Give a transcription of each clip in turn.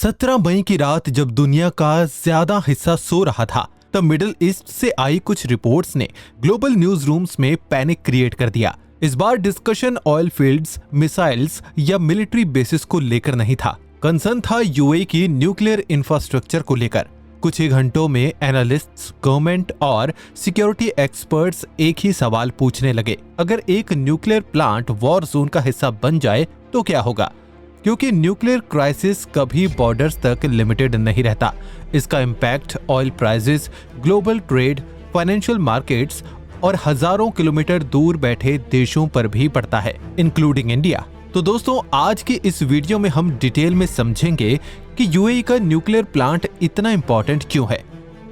17 मई की रात जब दुनिया का ज्यादा हिस्सा सो रहा था तब मिडिल ईस्ट से आई कुछ रिपोर्ट्स ने ग्लोबल न्यूज रूम्स में पैनिक क्रिएट कर दिया। इस बार डिस्कशन ऑयल फील्ड्स, मिसाइल्स या मिलिट्री बेसिस को लेकर नहीं था। कंसर्न था यूएई की न्यूक्लियर इंफ्रास्ट्रक्चर को लेकर। कुछ ही घंटों में एनालिस्ट्स, गवर्नमेंट और सिक्योरिटी एक्सपर्ट्स एक ही सवाल पूछने लगे, अगर एक न्यूक्लियर प्लांट वॉर जोन का हिस्सा बन जाए तो क्या होगा? क्योंकि न्यूक्लियर क्राइसिस कभी बॉर्डर्स तक लिमिटेड नहीं रहता। इसका impact oil prices, global trade, financial markets और हजारों किलोमीटर दूर बैठे देशों पर भी पड़ता है, इंक्लूडिंग इंडिया। तो दोस्तों, आज की इस वीडियो में हम डिटेल में समझेंगे कि यूएई का न्यूक्लियर प्लांट इतना इंपॉर्टेंट क्यों है,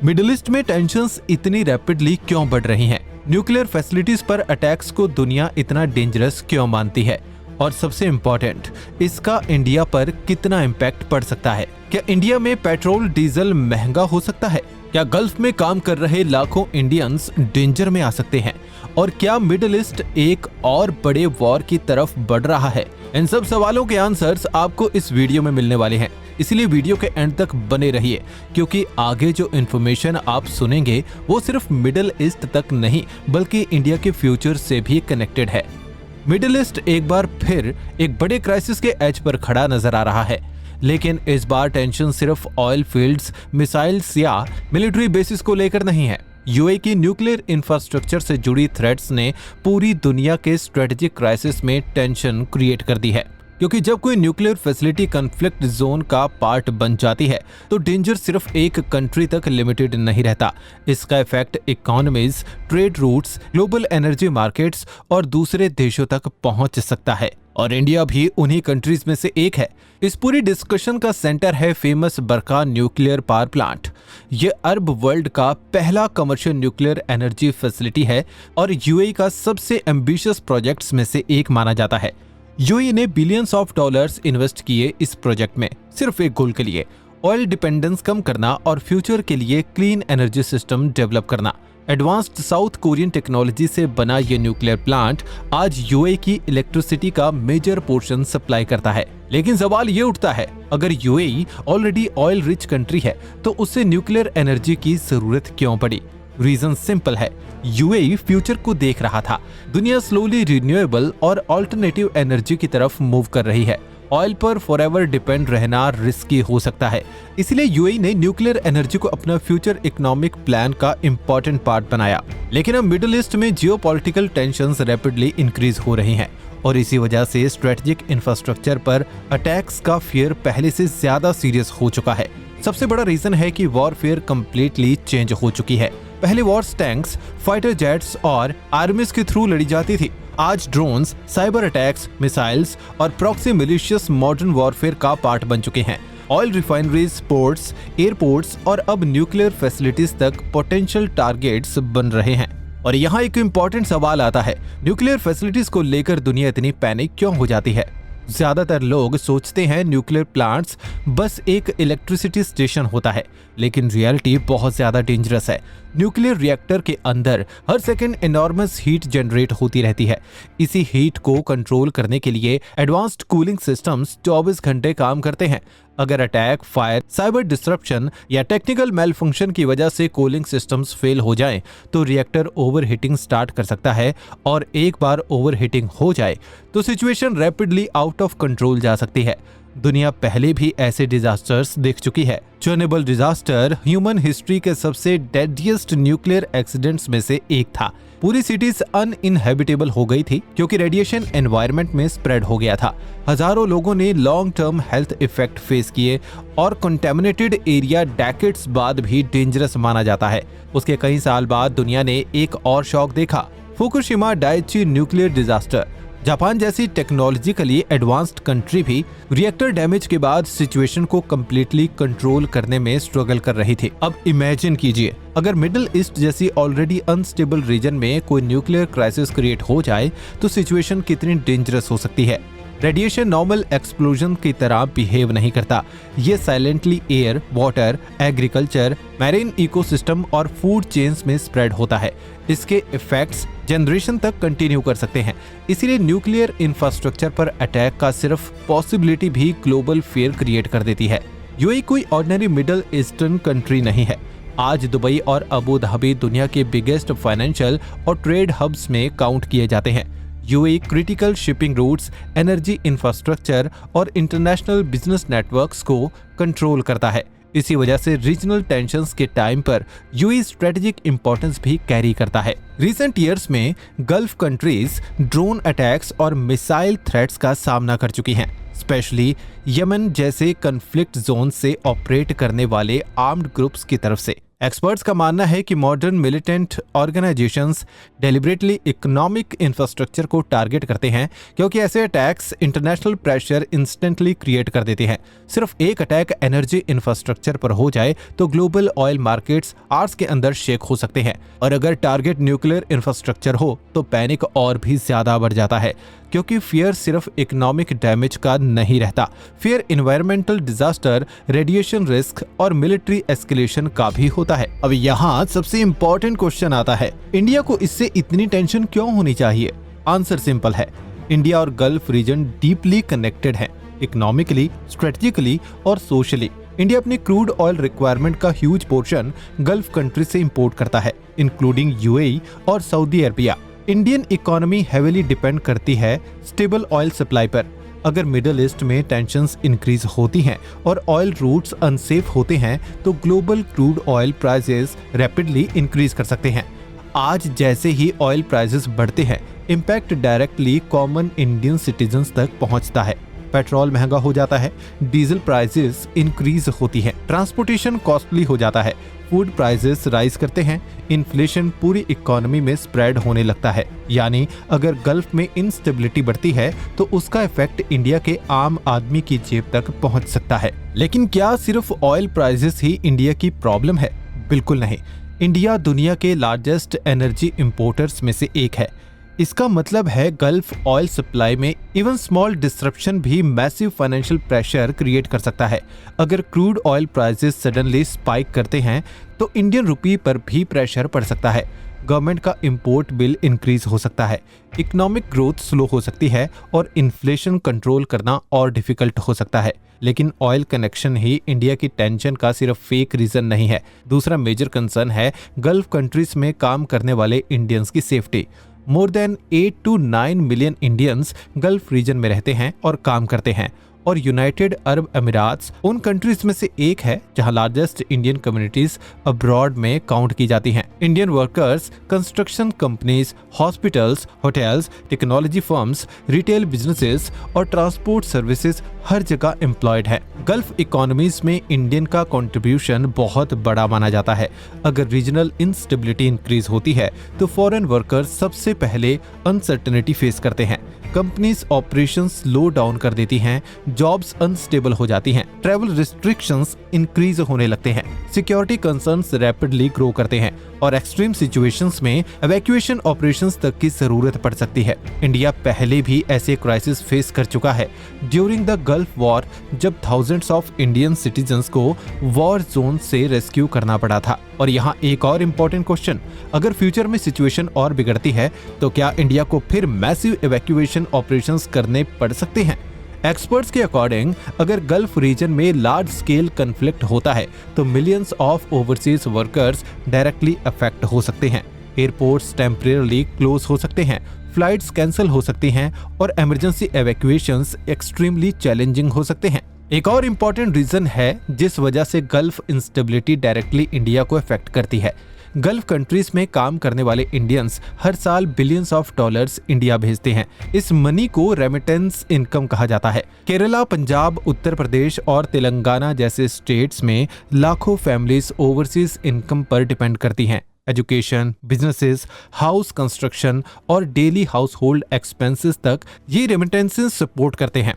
मिडिल ईस्ट में टेंशंस इतनी रैपिडली क्यों बढ़ रही हैं, न्यूक्लियर फैसिलिटीज पर अटैक्स को दुनिया इतना डेंजरस क्यों मानती है, और सबसे इम्पोर्टेंट, इसका इंडिया पर कितना इम्पैक्ट पड़ सकता है। क्या इंडिया में पेट्रोल डीजल महंगा हो सकता है? क्या गल्फ में काम कर रहे लाखों इंडियंस डेंजर में आ सकते हैं? और क्या मिडिल ईस्ट एक और बड़े वॉर की तरफ बढ़ रहा है? इन सब सवालों के आंसर्स आपको इस वीडियो में मिलने वाले हैं, इसलिए वीडियो के एंड तक बने रहिए, क्योंकि आगे जो इन्फॉर्मेशन आप सुनेंगे वो सिर्फ मिडिल ईस्ट तक नहीं बल्कि इंडिया के फ्यूचर से भी कनेक्टेड है। मिडिल ईस्ट एक बार फिर एक बड़े क्राइसिस के एज पर खड़ा नजर आ रहा है, लेकिन इस बार टेंशन सिर्फ ऑयल फील्ड्स, मिसाइल्स या मिलिट्री बेसिस को लेकर नहीं है। यूएई की न्यूक्लियर इंफ्रास्ट्रक्चर से जुड़ी थ्रेट्स ने पूरी दुनिया के स्ट्रेटेजिक क्राइसिस में टेंशन क्रिएट कर दी है, क्योंकि जब कोई न्यूक्लियर फैसिलिटी कॉन्फ्लिक्ट जोन का पार्ट बन जाती है तो डेंजर सिर्फ एक कंट्री तक लिमिटेड नहीं रहता। इसका effect economies, trade routes, global energy markets और दूसरे देशों तक पहुंच सकता है, और इंडिया भी उन्हीं कंट्रीज में से एक है। इस पूरी डिस्कशन का सेंटर है फेमस बरका न्यूक्लियर पावर प्लांट। ये अरब वर्ल्ड का पहला कमर्शियल न्यूक्लियर एनर्जी फैसिलिटी है और यूएई का सबसे एम्बिशियस प्रोजेक्ट्स में से एक माना जाता है। यूएई ने बिलियंस ऑफ डॉलर्स इन्वेस्ट किए इस प्रोजेक्ट में, सिर्फ एक गोल के लिए, ऑयल डिपेंडेंस कम करना और फ्यूचर के लिए क्लीन एनर्जी सिस्टम डेवलप करना। एडवांस्ड साउथ कोरियन टेक्नोलॉजी से बना ये न्यूक्लियर प्लांट आज यूएई की इलेक्ट्रिसिटी का मेजर पोर्शन सप्लाई करता है। लेकिन सवाल ये उठता है, अगर UAE already oil rich country है तो उससे न्यूक्लियर एनर्जी की जरूरत क्यों पड़ी? रीजन सिंपल है, यूएई फ्यूचर को देख रहा था। दुनिया स्लोली रिन्यूएबल और अल्टरनेटिव एनर्जी की तरफ मूव कर रही है। ऑयल पर फॉरएवर डिपेंड रहना रिस्की हो सकता है, इसलिए यूएई ने न्यूक्लियर एनर्जी को अपना फ्यूचर इकोनॉमिक प्लान का इंपॉर्टेंट पार्ट बनाया। लेकिन अब मिडिल ईस्ट में जियोपॉलिटिकल टेंशंस रैपिडली इंक्रीज हो रही हैं, और इसी वजह से स्ट्रेटेजिक इंफ्रास्ट्रक्चर पर अटैक्स का फियर पहले से ज्यादा सीरियस हो चुका है। सबसे बड़ा रीजन है कि वॉरफेयर कंप्लीटली चेंज हो चुकी है। पहले वॉर्स टैंक्स, फाइटर जेट्स और आर्मीज के थ्रू लड़ी जाती थी। आज ड्रोन्स, साइबर अटैक्स, मिसाइल्स और प्रॉक्सी मिलिशियस मॉडर्न वॉरफेयर का पार्ट बन चुके हैं। ऑयल रिफाइनरीज, पोर्ट्स, एयरपोर्ट्स और अब न्यूक्लियर फैसिलिटीज तक पोटेंशियल टारगेट्स बन रहे हैं। और यहाँ एक इम्पोर्टेंट सवाल आता है, न्यूक्लियर फैसिलिटीज को लेकर दुनिया इतनी पैनिक क्यों हो जाती है? ज्यादातर लोग सोचते हैं न्यूक्लियर प्लांट्स बस एक इलेक्ट्रिसिटी स्टेशन होता है, लेकिन रियलिटी बहुत ज्यादा डेंजरस है। न्यूक्लियर रिएक्टर के अंदर हर सेकंड एनॉर्मस हीट जनरेट होती रहती है। इसी हीट को कंट्रोल करने के लिए एडवांस्ड कूलिंग सिस्टम्स 24 घंटे काम करते हैं। अगर अटैक, फायर, साइबर डिस्ट्रप्शन या टेक्निकल मेल फंक्शन की वजह से कूलिंग सिस्टम्स फेल हो जाएं, तो रिएक्टर ओवरहीटिंग स्टार्ट कर सकता है, और एक बार ओवरहीटिंग हो जाए तो situation rapidly out of control जा सकती है। दुनिया पहले भी ऐसे डिजास्टर्स देख चुकी है। चर्नोबिल डिजास्टर ह्यूमन हिस्ट्री के सबसे डेडलिएस्ट न्यूक्लियर एक्सीडेंट्स में से एक था। पूरी सिटीज अनइनहेबिटेबल हो गई थी क्योंकि रेडिएशन एनवायरनमेंट में स्प्रेड हो गया था। हजारों लोगों ने long term health effect face किए, और कंटेमिनेटेड एरिया डेकेड्स बाद भी डेंजरस माना जाता है। उसके कई साल बाद दुनिया ने एक और शॉक देखा, Fukushima Daiichi nuclear disaster. Japan जैसी टेक्नोलॉजिकली एडवांस्ड कंट्री भी रिएक्टर डैमेज के बाद सिचुएशन को कंप्लीटली कंट्रोल करने में स्ट्रगल कर रही थी। अब इमेजिन कीजिए, अगर मिडिल ईस्ट जैसी ऑलरेडी अनस्टेबल रीजन में कोई न्यूक्लियर क्राइसिस क्रिएट हो जाए तो सिचुएशन कितनी डेंजरस हो सकती है। रेडिएशन नॉर्मल एक्सप्लोजन की तरह बिहेव नहीं करता। ये silently air, water, agriculture, marine ecosystem और फूड चेन्स में स्प्रेड होता है। इसके इफेक्ट्स जनरेशन तक कंटिन्यू कर सकते हैं। इसीलिए न्यूक्लियर इंफ्रास्ट्रक्चर पर अटैक का सिर्फ पॉसिबिलिटी भी ग्लोबल फियर क्रिएट कर देती है। यूएई कोई ऑर्डिनरी मिडिल ईस्टर्न कंट्री नहीं है। आज दुबई और अबू धाबी दुनिया के बिगेस्ट फाइनेंशियल और ट्रेड हब्स में काउंट किए जाते हैं। UAE critical shipping routes, energy infrastructure और इंटरनेशनल बिजनेस नेटवर्क्स को कंट्रोल करता है। इसी वजह से रीजनल टेंशंस के टाइम पर यूएई स्ट्रेटेजिक इंपॉर्टेंस भी कैरी करता है। रिसेंट ईयर्स में गल्फ कंट्रीज ड्रोन अटैक्स और मिसाइल थ्रेट्स का सामना कर चुकी हैं, स्पेशली यमन जैसे कन्फ्लिक्ट जोन से ऑपरेट करने वाले आर्म्ड ग्रुप्स की तरफ से। एक्सपर्ट्स का मानना है कि modern militant organisations deliberately economic infrastructure को टारगेट करते हैं, क्योंकि ऐसे attacks international pressure instantly create कर देते हैं। सिर्फ एक अटैक एनर्जी इंफ्रास्ट्रक्चर पर हो जाए तो ग्लोबल ऑयल मार्केट्स आवर्स के अंदर शेक हो सकते हैं, और अगर टारगेट न्यूक्लियर इंफ्रास्ट्रक्चर हो तो पैनिक और भी ज्यादा बढ़ जाता है, क्योंकि फियर सिर्फ इकोनॉमिक डैमेज का नहीं रहता, fear environmental disaster, radiation risk और मिलिट्री एस्केलेशन का भी होता है। अब यहाँ सबसे इंपॉर्टेंट क्वेश्चन आता है, इंडिया को इससे इतनी टेंशन क्यों होनी चाहिए? आंसर सिंपल है, इंडिया और गल्फ रीजन डीपली कनेक्टेड है, इकोनॉमिकली, स्ट्रेटेजिकली और सोशली। इंडिया अपनी क्रूड ऑयल रिक्वायरमेंट का ह्यूज पोर्शन गल्फ कंट्री से इंपोर्ट करता है, इंक्लूडिंग यूएई और Saudi Arabia. Indian economy heavily depend करती है स्टेबल ऑयल सप्लाई पर। अगर मिडिल ईस्ट में टेंशंस इंक्रीज होती हैं और ऑयल रूट्स अनसेफ होते हैं तो global crude oil prices rapidly increase कर सकते हैं। आज जैसे ही ऑयल प्राइसेस बढ़ते हैं, impact directly common Indian citizens तक पहुंचता है। पेट्रोल महंगा हो जाता है, डीजल प्राइसेस इंक्रीज होती है, ट्रांसपोर्टेशन कॉस्टली हो जाता है, फूड प्राइसेस राइज करते हैं, इन्फ्लेशन पूरी इकोनॉमी में स्प्रेड होने लगता है। यानी अगर गल्फ में इंस्टेबिलिटी बढ़ती है तो उसका इफेक्ट इंडिया के आम आदमी की जेब तक पहुंच सकता है। लेकिन क्या सिर्फ ऑयल प्राइसेस ही इंडिया की प्रॉब्लम है? बिल्कुल नहीं। इंडिया दुनिया के लार्जेस्ट एनर्जी इंपोर्टर्स में से एक है। इसका मतलब है गल्फ ऑयल सप्लाई में इवन स्मॉल डिस्ट्रप्शन भी मैसिव फाइनेंशियल प्रेशर क्रिएट कर सकता है। अगर crude oil prices suddenly spike करते हैं तो इंडियन रुपी पर भी प्रेशर पड़ सकता है, गवर्नमेंट का इंपोर्ट बिल इंक्रीज हो सकता है, इकोनॉमिक ग्रोथ स्लो हो सकती है और इन्फ्लेशन कंट्रोल करना और डिफिकल्ट हो सकता है। लेकिन ऑयल कनेक्शन ही इंडिया की टेंशन का सिर्फ फेक रीजन नहीं है। दूसरा मेजर कंसर्न है गल्फ कंट्रीज में काम करने वाले इंडियंस की safety. More than 8 to 9 million Indians Gulf region में रहते हैं और काम करते हैं, और यूनाइटेड अरब अमीरात्स उन कंट्रीज में से एक है जहां लार्जेस्ट इंडियन कम्युनिटीज अब्रॉड में काउंट की जाती हैं। Indian workers construction companies, hospitals, hotels, technology firms, retail businesses और ट्रांसपोर्ट सर्विसेज हर जगह एम्प्लॉयड है। गल्फ इकोनॉमीज में इंडियन का कंट्रीब्यूशन बहुत बड़ा माना जाता है। अगर रीजनल इंस्टेबिलिटी इंक्रीज होती है तो फॉरेन वर्कर्स सबसे पहले अनसर्टेनिटी फेस करते हैं, कंपनीज ऑपरेशंस स्लो डाउन कर देती हैं, जॉब्स अनस्टेबल हो जाती हैं, ट्रैवल रिस्ट्रिक्शंस इंक्रीज होने लगते हैं, सिक्योरिटी कंसर्न्स रैपिडली ग्रो करते हैं और एक्सट्रीम सिचुएशंस में एवैक्यूएशन ऑपरेशंस तक की जरूरत पड़ सकती है। इंडिया पहले भी ऐसे क्राइसिस फेस कर चुका है। ड्यूरिंग द गल्फ वॉर, जब थाउजेंड्स ऑफ इंडियन सिटीजन्स को वॉर जोन से रेस्क्यू करना पड़ा था। और यहाँ एक और इम्पोर्टेंट क्वेश्चन, अगर फ्यूचर में सिचुएशन और बिगड़ती है तो क्या इंडिया को फिर मैसिव एवैक्यूएशन ऑपरेशंस करने पड़ सकते हैं? एक्सपर्ट्स के अकॉर्डिंग अगर गल्फ रीजन में लार्ज स्केल कन्फ्लिक्ट होता है तो millions of overseas workers directly affect हो सकते हैं, एयरपोर्ट्स टेम्परेरली क्लोज हो सकते हैं, फ्लाइट्स कैंसिल हो सकती हैं और इमरजेंसी एवैक्यूएशंस एक्सट्रीमली चैलेंजिंग हो सकते हैं। एक और इम्पोर्टेंट रीजन है जिस वजह से गल्फ इंस्टेबिलिटी डायरेक्टली इंडिया को अफेक्ट करती है। गल्फ कंट्रीज में काम करने वाले इंडियंस हर साल बिलियंस ऑफ डॉलर्स इंडिया भेजते हैं। इस मनी को रेमिटेंस इनकम कहा जाता है। केरला, पंजाब, उत्तर प्रदेश और तेलंगाना जैसे स्टेट्स में लाखों फैमिलीज ओवरसीज इनकम पर डिपेंड करती हैं। एजुकेशन, बिजनेसेस, हाउस कंस्ट्रक्शन और डेली हाउस होल्ड एक्सपेंसेस तक ये रेमिटेंसेस सपोर्ट करते हैं।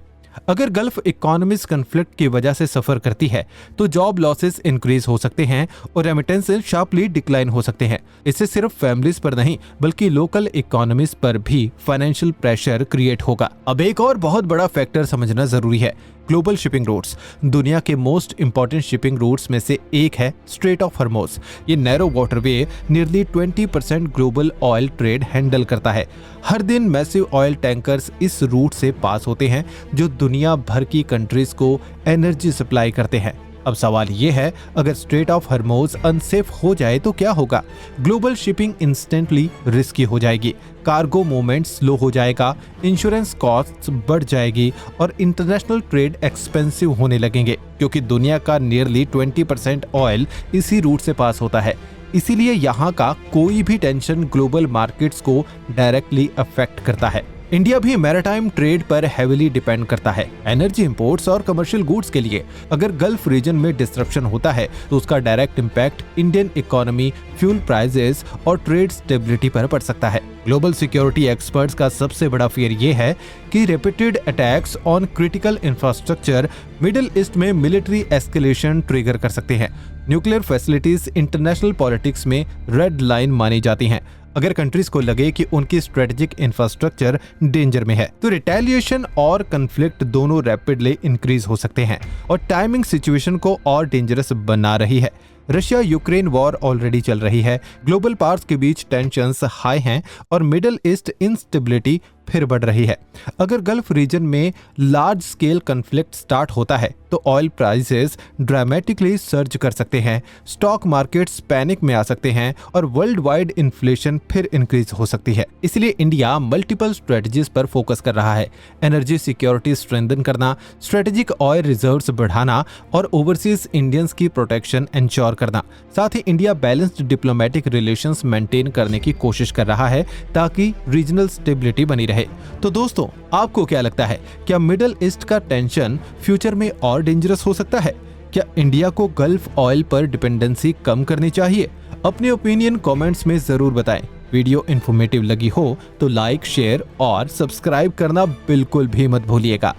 अगर गल्फ इकोनॉमीज कन्फ्लिक्ट की वजह से सफर करती है तो जॉब लॉसेस इंक्रीज हो सकते हैं और रेमिटेंसेस शार्पली डिक्लाइन हो सकते हैं। इससे सिर्फ फैमिलीज पर नहीं बल्कि लोकल इकोनॉमीज पर भी फाइनेंशियल प्रेशर क्रिएट होगा। अब एक और बहुत बड़ा फैक्टर समझना जरूरी है, ग्लोबल शिपिंग रूट्स। दुनिया के मोस्ट इंपॉर्टेंट शिपिंग रूट्स में से एक है स्ट्रेट ऑफ हॉर्मुज़। ये narrow waterway nearly 20% global oil trade handle करता है। हर दिन मैसिव ऑयल टैंकर्स इस रूट से पास होते हैं जो दुनिया भर की कंट्रीज को एनर्जी सप्लाई करते हैं। अब सवाल ये है, अगर स्ट्रेट ऑफ हॉर्मुज़ अनसेफ हो जाए तो क्या होगा? ग्लोबल शिपिंग इंस्टेंटली रिस्की हो जाएगी, कार्गो मूवमेंट स्लो हो जाएगा, इंश्योरेंस कॉस्ट्स बढ़ जाएगी और इंटरनेशनल ट्रेड एक्सपेंसिव होने लगेंगे, क्योंकि दुनिया का नियरली 20% ऑयल इसी रूट से पास होता है। इसीलिए यहाँ का कोई भी टेंशन ग्लोबल मार्केट्स को डायरेक्टली अफेक्ट करता है। इंडिया भी मैरिटाइम ट्रेड पर हेविली डिपेंड करता है एनर्जी इंपोर्ट्स और कमर्शियल गुड्स के लिए। अगर गल्फ रीजन में डिस्ट्रप्शन होता है तो उसका direct impact Indian economy, fuel prices और ट्रेड स्टेबिलिटी पर पड़ सकता है। ग्लोबल सिक्योरिटी एक्सपर्ट्स का सबसे बड़ा फियर ये है कि repeated attacks on critical infrastructure middle east में मिलिट्री एस्केलेशन ट्रिगर कर सकते हैं। न्यूक्लियर फैसिलिटीज इंटरनेशनल पॉलिटिक्स में रेड लाइन मानी जाती हैं। अगर कंट्रीज को लगे कि उनकी स्ट्रेटेजिक इंफ्रास्ट्रक्चर डेंजर में है तो रिटेलिएशन और कन्फ्लिक्ट दोनों रैपिडली इंक्रीज हो सकते हैं और टाइमिंग सिचुएशन को और डेंजरस बना रही है। रशिया यूक्रेन वॉर ऑलरेडी चल रही है, ग्लोबल पावर्स के बीच टेंशंस हाई हैं और मिडिल ईस्ट इंस्टेबिलिटी फिर बढ़ रही है। अगर गल्फ रीजन में लार्ज स्केल कन्फ्लिक्ट स्टार्ट होता है तो ऑयल प्राइसेस ड्रामेटिकली सर्ज कर सकते हैं, स्टॉक मार्केट्स पैनिक में आ सकते हैं और वर्ल्ड वाइड इन्फ्लेशन फिर इंक्रीज हो सकती है। इसलिए इंडिया मल्टीपल स्ट्रेटजीज पर फोकस कर रहा है। एनर्जी सिक्योरिटी स्ट्रेंथन करना, स्ट्रेटेजिक ऑयल रिजर्व्स बढ़ाना और ओवरसीज इंडियंस की प्रोटेक्शन इंश्योर करना। साथ ही India balanced diplomatic relations maintain करने की कोशिश कर रहा है ताकि रीजनल स्टेबिलिटी बनी रहे। तो दोस्तों, आपको क्या लगता है, क्या मिडिल ईस्ट का टेंशन फ्यूचर में और डेंजरस हो सकता है? क्या इंडिया को गल्फ ऑयल पर डिपेंडेंसी कम करनी चाहिए? अपने ओपिनियन कमेंट्स में जरूर बताएं। वीडियो इन्फॉर्मेटिव लगी हो तो लाइक, शेयर और सब्सक्राइब करना बिल्कुल भी मत भूलिएगा।